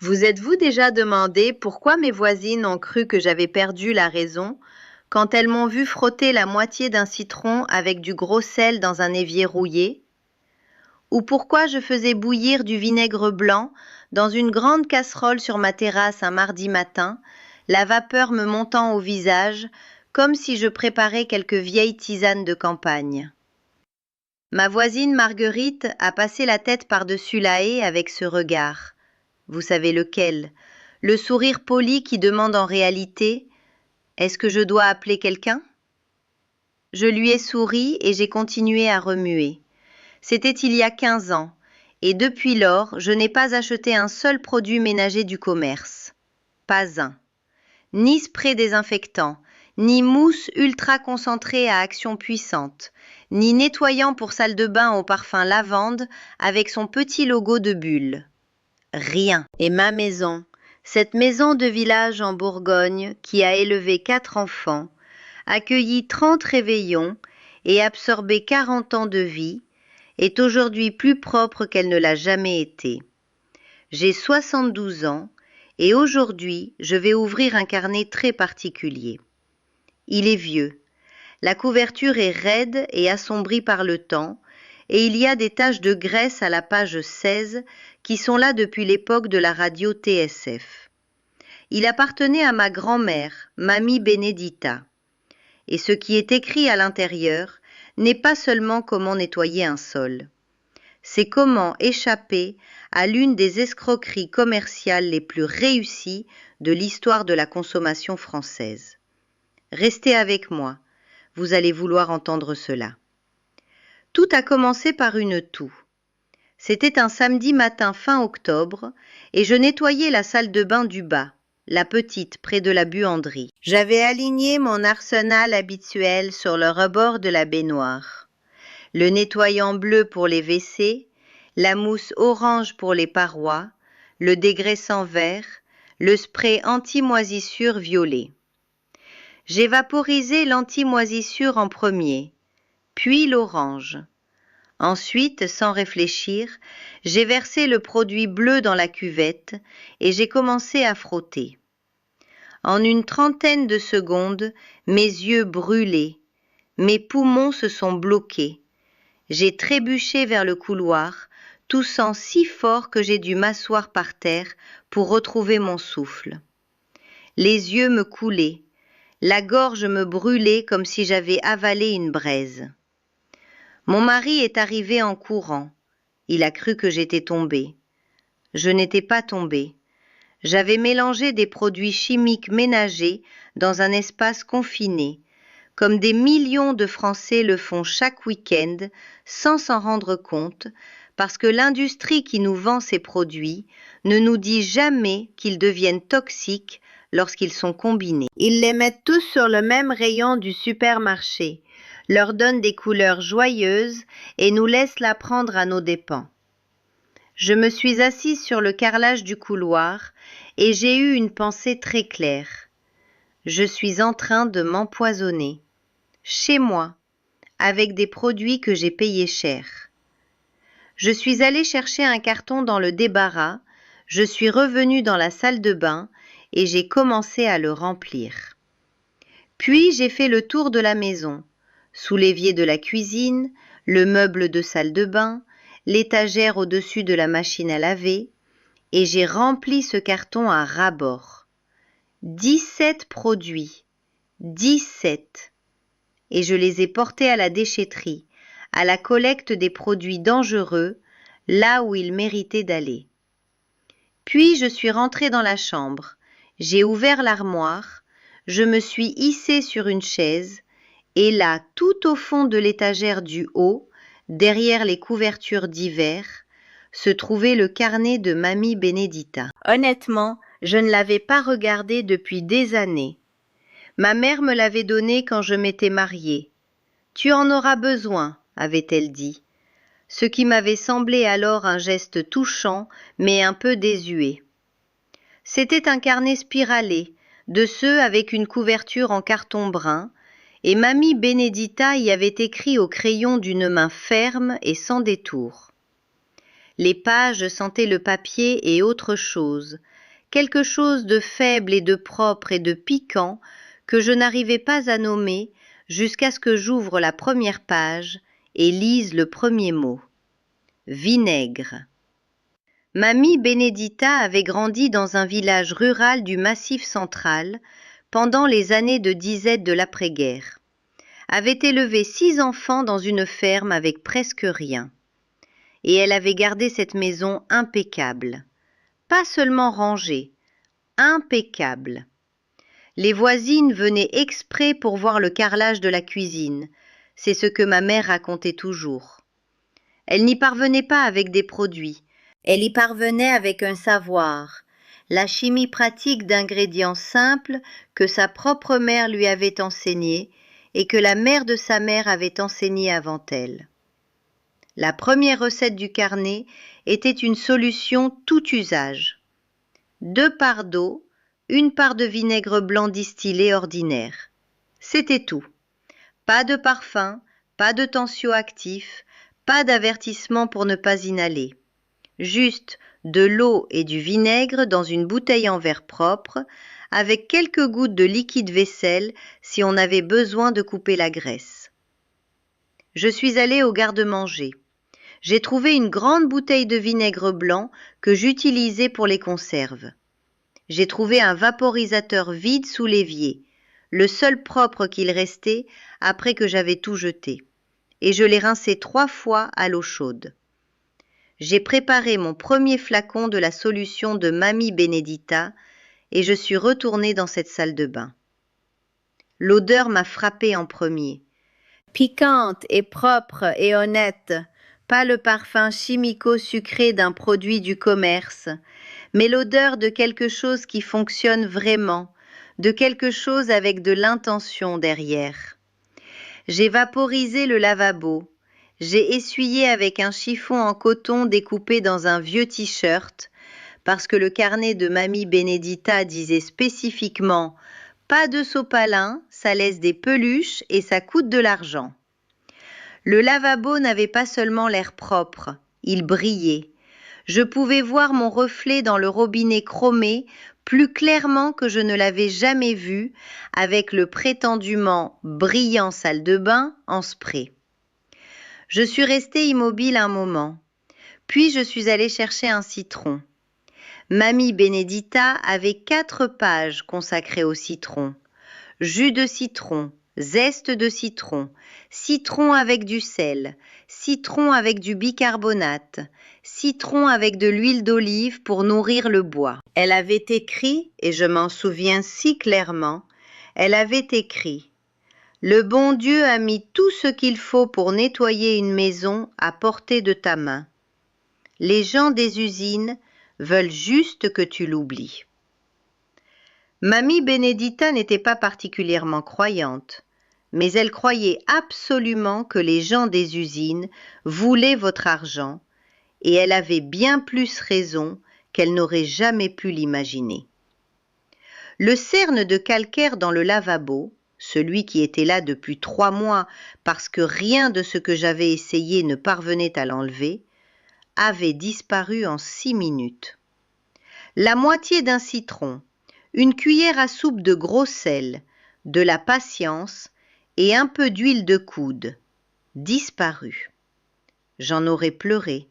Vous êtes-vous déjà demandé pourquoi mes voisines ont cru que j'avais perdu la raison quand elles m'ont vu frotter la moitié d'un citron avec du gros sel dans un évier rouillé? Ou pourquoi je faisais bouillir du vinaigre blanc dans une grande casserole sur ma terrasse un mardi matin, la vapeur me montant au visage comme si je préparais quelque vieille tisane de campagne? Ma voisine Marguerite a passé la tête par-dessus la haie avec ce regard. Vous savez lequel? Le sourire poli qui demande en réalité « Est-ce que je dois appeler quelqu'un ?» Je lui ai souri et j'ai continué à remuer. C'était il y a 15 ans, et depuis lors, je n'ai pas acheté un seul produit ménager du commerce. Pas un. Ni spray désinfectant, ni mousse ultra concentrée à action puissante, ni nettoyant pour salle de bain au parfum lavande avec son petit logo de bulle. Rien. Et ma maison, cette maison de village en Bourgogne qui a élevé 4 enfants, accueilli 30 réveillons et absorbé 40 ans de vie, est aujourd'hui plus propre qu'elle ne l'a jamais été. J'ai 72 ans et aujourd'hui, je vais ouvrir un carnet très particulier. Il est vieux. La couverture est raide et assombrie par le temps, et il y a des taches de graisse à la page 16 qui sont là depuis l'époque de la radio TSF. Il appartenait à ma grand-mère, Mamie Benedita. Et ce qui est écrit à l'intérieur n'est pas seulement comment nettoyer un sol. C'est comment échapper à l'une des escroqueries commerciales les plus réussies de l'histoire de la consommation française. Restez avec moi, vous allez vouloir entendre cela. Tout a commencé par une toux. C'était un samedi matin fin octobre et je nettoyais la salle de bain du bas, la petite près de la buanderie. J'avais aligné mon arsenal habituel sur le rebord de la baignoire. Le nettoyant bleu pour les WC, la mousse orange pour les parois, le dégraissant vert, le spray anti-moisissure violet. J'ai vaporisé l'anti-moisissure en premier, puis l'orange. Ensuite, sans réfléchir, j'ai versé le produit bleu dans la cuvette et j'ai commencé à frotter. En une trentaine de secondes, mes yeux brûlaient, mes poumons se sont bloqués. J'ai trébuché vers le couloir, toussant si fort que j'ai dû m'asseoir par terre pour retrouver mon souffle. Les yeux me coulaient, la gorge me brûlait comme si j'avais avalé une braise. Mon mari est arrivé en courant. Il a cru que j'étais tombée. Je n'étais pas tombée. J'avais mélangé des produits chimiques ménagers dans un espace confiné, comme des millions de Français le font chaque week-end sans s'en rendre compte, parce que l'industrie qui nous vend ces produits ne nous dit jamais qu'ils deviennent toxiques lorsqu'ils sont combinés. Ils les mettent tous sur le même rayon du supermarché, leur donnent des couleurs joyeuses et nous laissent la prendre à nos dépens. Je me suis assise sur le carrelage du couloir et j'ai eu une pensée très claire. Je suis en train de m'empoisonner. Chez moi, avec des produits que j'ai payés cher. Je suis allée chercher un carton dans le débarras, je suis revenue dans la salle de bain et j'ai commencé à le remplir. Puis j'ai fait le tour de la maison, sous l'évier de la cuisine, le meuble de salle de bain, l'étagère au-dessus de la machine à laver, et j'ai rempli ce carton à ras-bord. 17 produits, 17. Et je les ai portés à la déchetterie, à la collecte des produits dangereux, là où ils méritaient d'aller. Puis je suis rentrée dans la chambre, j'ai ouvert l'armoire, je me suis hissée sur une chaise, et là, tout au fond de l'étagère du haut, derrière les couvertures d'hiver, se trouvait le carnet de Mamie Benedita. Honnêtement, je ne l'avais pas regardé depuis des années. Ma mère me l'avait donné quand je m'étais mariée. « Tu en auras besoin », avait-elle dit, ce qui m'avait semblé alors un geste touchant, mais un peu désuet. C'était un carnet spiralé, de ceux avec une couverture en carton brun, et Mamie Benedita y avait écrit au crayon d'une main ferme et sans détour. Les pages sentaient le papier et autre chose, quelque chose de faible et de propre et de piquant que je n'arrivais pas à nommer jusqu'à ce que j'ouvre la première page et lise le premier mot. Vinaigre. Mamie Benedita avait grandi dans un village rural du Massif central pendant les années de disette de l'après-guerre. Avait élevé 6 enfants dans une ferme avec presque rien. Et elle avait gardé cette maison impeccable. Pas seulement rangée, impeccable. Les voisines venaient exprès pour voir le carrelage de la cuisine. C'est ce que ma mère racontait toujours. Elle n'y parvenait pas avec des produits. Elle y parvenait avec un savoir, la chimie pratique d'ingrédients simples que sa propre mère lui avait enseigné et que la mère de sa mère avait enseigné avant elle. La première recette du carnet était une solution tout usage. 2 parts d'eau, 1 part de vinaigre blanc distillé ordinaire. C'était tout. Pas de parfum, pas de tensioactif, pas d'avertissement pour ne pas inhaler. Juste de l'eau et du vinaigre dans une bouteille en verre propre, avec quelques gouttes de liquide vaisselle si on avait besoin de couper la graisse. Je suis allée au garde-manger. J'ai trouvé une grande bouteille de vinaigre blanc que j'utilisais pour les conserves. J'ai trouvé un vaporisateur vide sous l'évier, le seul propre qu'il restait après que j'avais tout jeté, et je l'ai rincé 3 fois à l'eau chaude. J'ai préparé mon premier flacon de la solution de Mamie Benedita et je suis retournée dans cette salle de bain. L'odeur m'a frappée en premier. Piquante et propre et honnête, pas le parfum chimico-sucré d'un produit du commerce, mais l'odeur de quelque chose qui fonctionne vraiment, de quelque chose avec de l'intention derrière. J'ai vaporisé le lavabo. J'ai essuyé avec un chiffon en coton découpé dans un vieux t-shirt, parce que le carnet de Mamie Benedita disait spécifiquement « Pas de sopalin, ça laisse des peluches et ça coûte de l'argent ». Le lavabo n'avait pas seulement l'air propre, il brillait. Je pouvais voir mon reflet dans le robinet chromé plus clairement que je ne l'avais jamais vu avec le prétendument brillant salle de bain en spray. Je suis restée immobile un moment, puis je suis allée chercher un citron. Mamie Benedita avait 4 pages consacrées au citron. Jus de citron, zeste de citron, citron avec du sel, citron avec du bicarbonate, citron avec de l'huile d'olive pour nourrir le bois. Elle avait écrit, et je m'en souviens si clairement, elle avait écrit « Le bon Dieu a mis tout ce qu'il faut pour nettoyer une maison à portée de ta main. Les gens des usines veulent juste que tu l'oublies. » Mamie Benedita n'était pas particulièrement croyante, mais elle croyait absolument que les gens des usines voulaient votre argent, et elle avait bien plus raison qu'elle n'aurait jamais pu l'imaginer. Le cerne de calcaire dans le lavabo, celui qui était là depuis 3 mois parce que rien de ce que j'avais essayé ne parvenait à l'enlever, avait disparu en 6 minutes. La moitié d'un citron, une cuillère à soupe de gros sel, de la patience et un peu d'huile de coude, disparu. J'en aurais pleuré.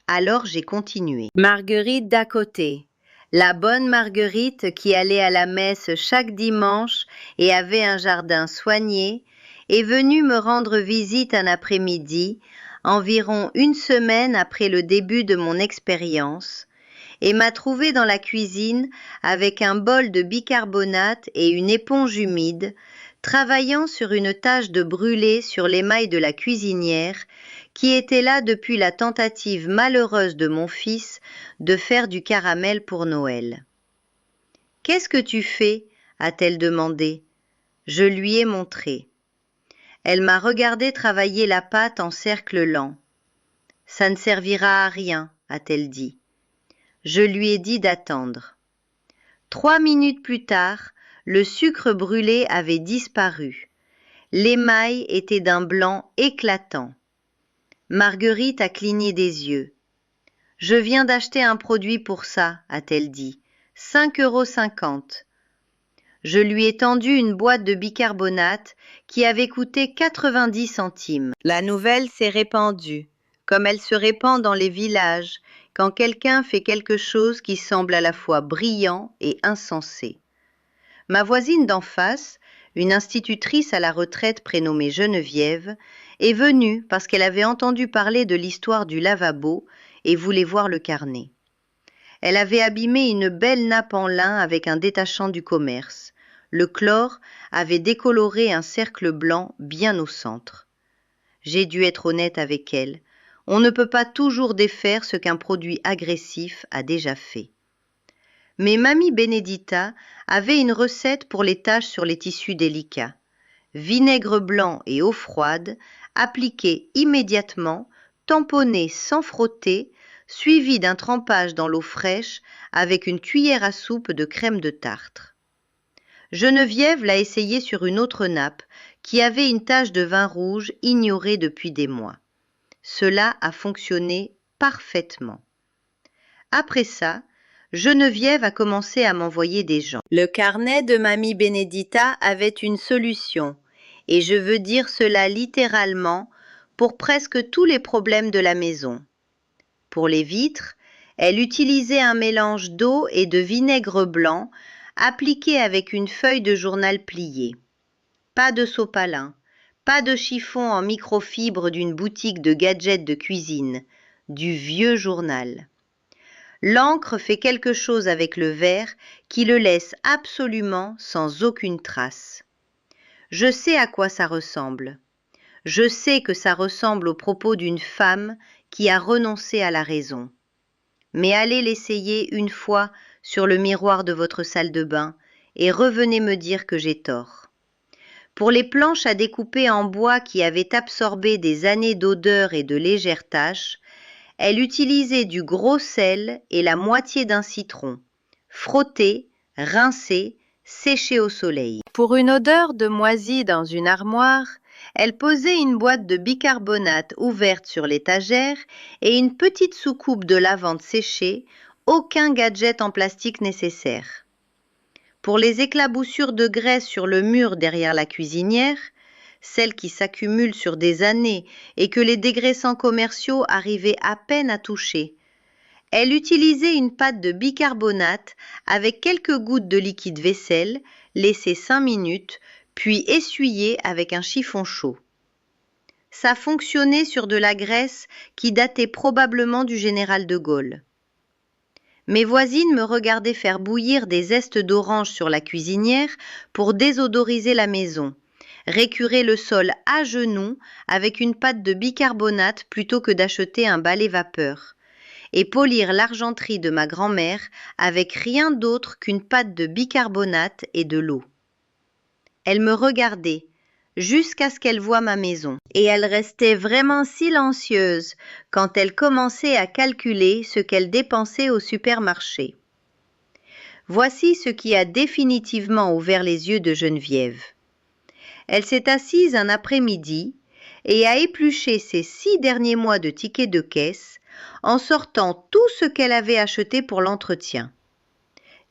Alors j'ai continué. Marguerite d'à côté, la bonne Marguerite qui allait à la messe chaque dimanche et avait un jardin soigné, est venue me rendre visite un après-midi, environ 1 semaine après le début de mon expérience, et m'a trouvée dans la cuisine avec un bol de bicarbonate et une éponge humide, travaillant sur une tache de brûlé sur l'émail de la cuisinière, qui était là depuis la tentative malheureuse de mon fils de faire du caramel pour Noël. « Qu'est-ce que tu fais » a-t-elle demandé. Je lui ai montré. Elle m'a regardé travailler la pâte en cercle lent. « Ça ne servira à rien » a-t-elle dit. Je lui ai dit d'attendre. 3 minutes plus tard, le sucre brûlé avait disparu. L'émail était d'un blanc éclatant. Marguerite a cligné des yeux. Je viens d'acheter un produit pour ça, a-t-elle dit. 5,50 €. Je lui ai tendu une boîte de bicarbonate qui avait coûté 90 centimes. La nouvelle s'est répandue, comme elle se répand dans les villages, quand quelqu'un fait quelque chose qui semble à la fois brillant et insensé. Ma voisine d'en face, une institutrice à la retraite prénommée Geneviève, est venue parce qu'elle avait entendu parler de l'histoire du lavabo et voulait voir le carnet. Elle avait abîmé une belle nappe en lin avec un détachant du commerce. Le chlore avait décoloré un cercle blanc bien au centre. J'ai dû être honnête avec elle. On ne peut pas toujours défaire ce qu'un produit agressif a déjà fait. Mais Mamie Benedita avait une recette pour les taches sur les tissus délicats. Vinaigre blanc et eau froide, appliqués immédiatement, tamponnés sans frotter, suivi d'un trempage dans l'eau fraîche avec une cuillère à soupe de crème de tartre. Geneviève l'a essayé sur une autre nappe qui avait une tache de vin rouge ignorée depuis des mois. Cela a fonctionné parfaitement. Après ça, Geneviève a commencé à m'envoyer des gens. Le carnet de Mamie Benedita avait une solution, et je veux dire cela littéralement, pour presque tous les problèmes de la maison. Pour les vitres, elle utilisait un mélange d'eau et de vinaigre blanc appliqué avec une feuille de journal pliée. Pas de sopalin, pas de chiffon en microfibre d'une boutique de gadgets de cuisine, du vieux journal. L'encre fait quelque chose avec le verre qui le laisse absolument sans aucune trace. Je sais à quoi ça ressemble. Je sais que ça ressemble aux propos d'une femme qui a renoncé à la raison. Mais allez l'essayer une fois sur le miroir de votre salle de bain et revenez me dire que j'ai tort. Pour les planches à découper en bois qui avaient absorbé des années d'odeur et de légères taches, elle utilisait du gros sel et la moitié d'un citron, frotté, rincé, séché au soleil. Pour une odeur de moisi dans une armoire, elle posait une boîte de bicarbonate ouverte sur l'étagère et une petite soucoupe de lavande séchée, aucun gadget en plastique nécessaire. Pour les éclaboussures de graisse sur le mur derrière la cuisinière, celles qui s'accumulent sur des années et que les dégraissants commerciaux arrivaient à peine à toucher, elle utilisait une pâte de bicarbonate avec quelques gouttes de liquide vaisselle, laissée 5 minutes, puis essuyée avec un chiffon chaud. Ça fonctionnait sur de la graisse qui datait probablement du général de Gaulle. Mes voisines me regardaient faire bouillir des zestes d'orange sur la cuisinière pour désodoriser la maison, récurer le sol à genoux avec une pâte de bicarbonate plutôt que d'acheter un balai vapeur, et polir l'argenterie de ma grand-mère avec rien d'autre qu'une pâte de bicarbonate et de l'eau. Elle me regardait jusqu'à ce qu'elle voie ma maison, et elle restait vraiment silencieuse quand elle commençait à calculer ce qu'elle dépensait au supermarché. Voici ce qui a définitivement ouvert les yeux de Geneviève. Elle s'est assise un après-midi et a épluché ses 6 derniers mois de tickets de caisse en sortant tout ce qu'elle avait acheté pour l'entretien.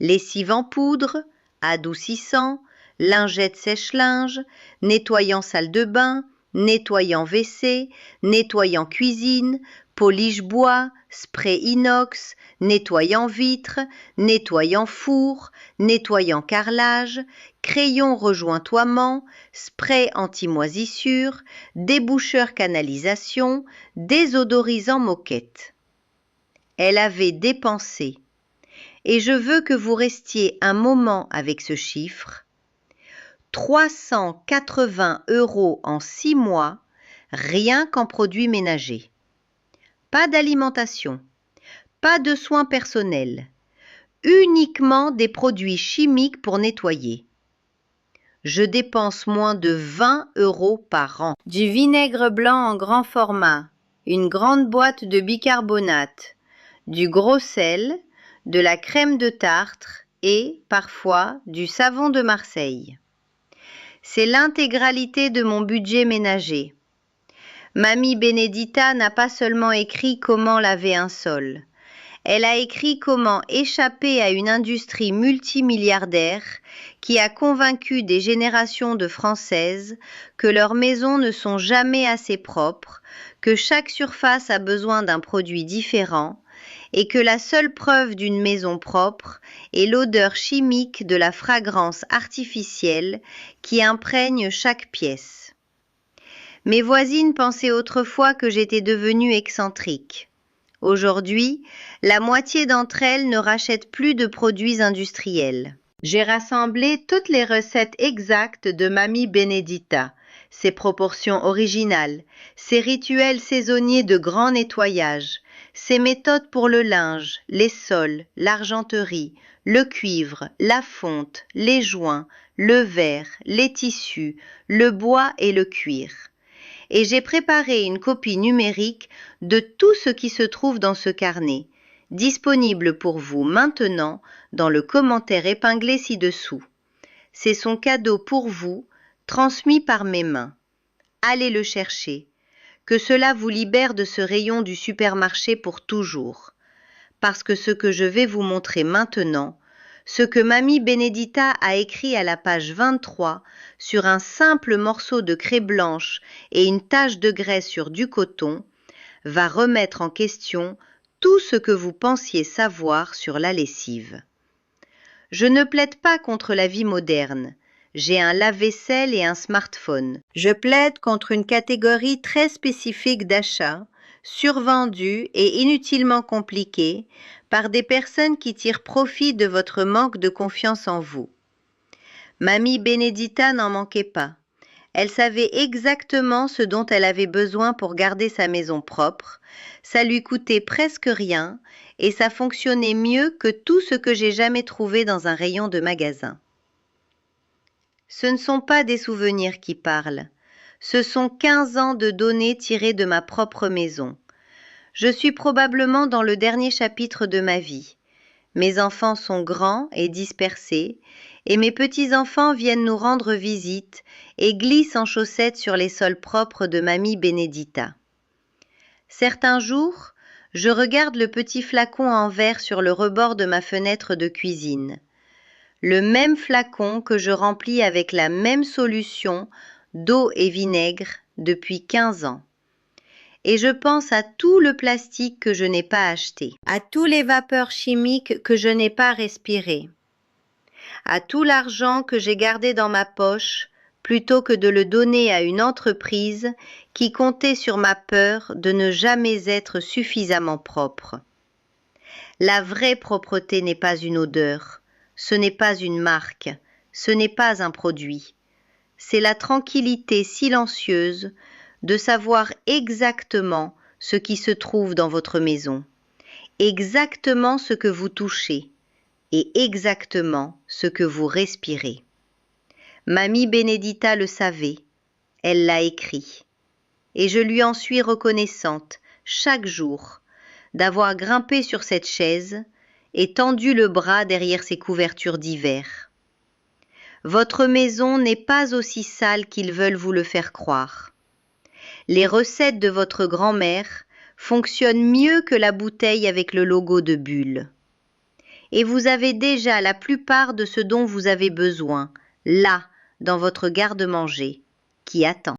Lessive en poudre, adoucissant, lingette sèche-linge, nettoyant salle de bain, nettoyant WC, nettoyant cuisine, polish bois, spray inox, nettoyant vitre, nettoyant four, nettoyant carrelage, crayon rejointoiement, spray anti-moisissure, déboucheur canalisation, désodorisant moquette. Elle avait dépensé, et je veux que vous restiez un moment avec ce chiffre, 380 € en 6 mois, rien qu'en produits ménagers. Pas d'alimentation, pas de soins personnels, uniquement des produits chimiques pour nettoyer. Je dépense moins de 20 € par an. Du vinaigre blanc en grand format, une grande boîte de bicarbonate, du gros sel, de la crème de tartre et, parfois, du savon de Marseille. C'est l'intégralité de mon budget ménager. Mamie Benedita n'a pas seulement écrit comment laver un sol. Elle a écrit comment échapper à une industrie multimilliardaire qui a convaincu des générations de Françaises que leurs maisons ne sont jamais assez propres, que chaque surface a besoin d'un produit différent et que la seule preuve d'une maison propre est l'odeur chimique de la fragrance artificielle qui imprègne chaque pièce. Mes voisines pensaient autrefois que j'étais devenue excentrique. Aujourd'hui, la moitié d'entre elles ne rachètent plus de produits industriels. J'ai rassemblé toutes les recettes exactes de Mamie Benedita, ses proportions originales, ses rituels saisonniers de grand nettoyage, ses méthodes pour le linge, les sols, l'argenterie, le cuivre, la fonte, les joints, le verre, les tissus, le bois et le cuir. Et j'ai préparé une copie numérique de tout ce qui se trouve dans ce carnet, disponible pour vous maintenant dans le commentaire épinglé ci-dessous. C'est son cadeau pour vous, transmis par mes mains. Allez le chercher. Que cela vous libère de ce rayon du supermarché pour toujours. Parce que ce que je vais vous montrer maintenant, ce que Mamie Benedita a écrit à la page 23 sur un simple morceau de craie blanche et une tache de graisse sur du coton, va remettre en question tout ce que vous pensiez savoir sur la lessive. Je ne plaide pas contre la vie moderne. J'ai un lave-vaisselle et un smartphone. Je plaide contre une catégorie très spécifique d'achats, survendus et inutilement compliqués, par des personnes qui tirent profit de votre manque de confiance en vous. Mamie Benedita n'en manquait pas. Elle savait exactement ce dont elle avait besoin pour garder sa maison propre, ça lui coûtait presque rien et ça fonctionnait mieux que tout ce que j'ai jamais trouvé dans un rayon de magasin. Ce ne sont pas des souvenirs qui parlent, ce sont 15 ans de données tirées de ma propre maison. Je suis probablement dans le dernier chapitre de ma vie. Mes enfants sont grands et dispersés, et mes petits-enfants viennent nous rendre visite et glissent en chaussettes sur les sols propres de Mamie Benedita. Certains jours, je regarde le petit flacon en verre sur le rebord de ma fenêtre de cuisine. Le même flacon que je remplis avec la même solution d'eau et vinaigre depuis 15 ans. Et je pense à tout le plastique que je n'ai pas acheté, à tous les vapeurs chimiques que je n'ai pas respirées, à tout l'argent que j'ai gardé dans ma poche plutôt que de le donner à une entreprise qui comptait sur ma peur de ne jamais être suffisamment propre. La vraie propreté n'est pas une odeur, ce n'est pas une marque, ce n'est pas un produit. C'est la tranquillité silencieuse de savoir exactement ce qui se trouve dans votre maison, exactement ce que vous touchez et exactement ce que vous respirez. Mamie Benedita le savait, elle l'a écrit, et je lui en suis reconnaissante chaque jour d'avoir grimpé sur cette chaise et tendu le bras derrière ses couvertures d'hiver. Votre maison n'est pas aussi sale qu'ils veulent vous le faire croire. Les recettes de votre grand-mère fonctionnent mieux que la bouteille avec le logo de Bulle. Et vous avez déjà la plupart de ce dont vous avez besoin, là, dans votre garde-manger, qui attend.